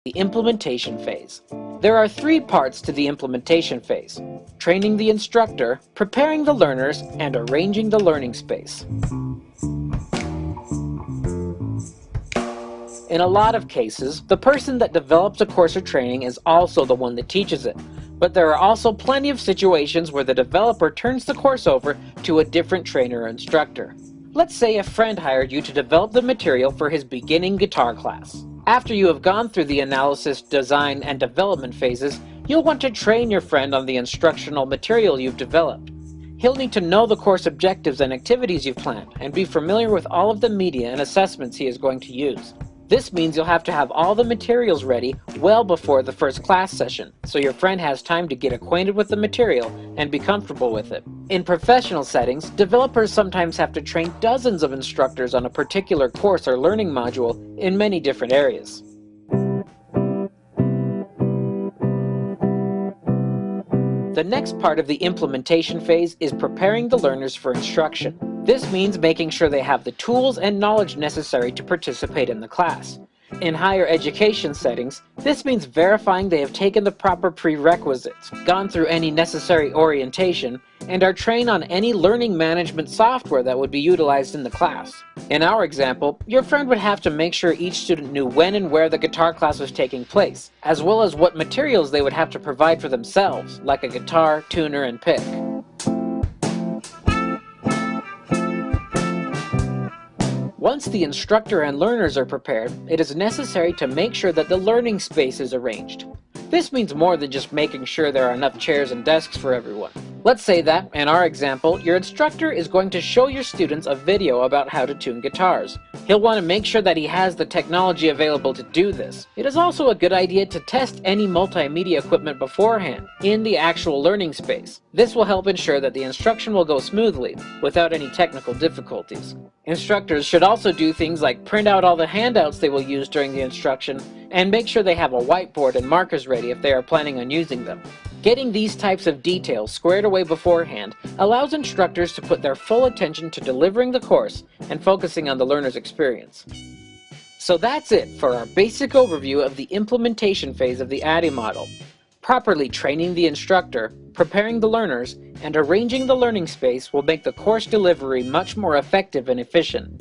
The implementation phase. There are three parts to the implementation phase: training the instructor, preparing the learners, and arranging the learning space. In a lot of cases, the person that develops a course or training is also the one that teaches it. But there are also plenty of situations where the developer turns the course over to a different trainer or instructor. Let's say a friend hired you to develop the material for his beginning guitar class. After you have gone through the analysis, design, and development phases, you'll want to train your friend on the instructional material you've developed. He'll need to know the course objectives and activities you've planned, and be familiar with all of the media and assessments he is going to use. This means you'll have to have all the materials ready well before the first class session, so your friend has time to get acquainted with the material and be comfortable with it. In professional settings, developers sometimes have to train dozens of instructors on a particular course or learning module in many different areas. The next part of the implementation phase is preparing the learners for instruction. This means making sure they have the tools and knowledge necessary to participate in the class. In higher education settings, this means verifying they have taken the proper prerequisites, gone through any necessary orientation, and are trained on any learning management software that would be utilized in the class. In our example, your friend would have to make sure each student knew when and where the guitar class was taking place, as well as what materials they would have to provide for themselves, like a guitar, tuner, and pick. Once the instructor and learners are prepared, it is necessary to make sure that the learning space is arranged. This means more than just making sure there are enough chairs and desks for everyone. Let's say that, in our example, your instructor is going to show your students a video about how to tune guitars. He'll want to make sure that he has the technology available to do this. It is also a good idea to test any multimedia equipment beforehand, in the actual learning space. This will help ensure that the instruction will go smoothly, without any technical difficulties. Instructors should also do things like print out all the handouts they will use during the instruction, and make sure they have a whiteboard and markers ready if they are planning on using them. Getting these types of details squared away beforehand allows instructors to put their full attention to delivering the course and focusing on the learner's experience. So that's it for our basic overview of the implementation phase of the ADDIE model. Properly training the instructor, preparing the learners, and arranging the learning space will make the course delivery much more effective and efficient.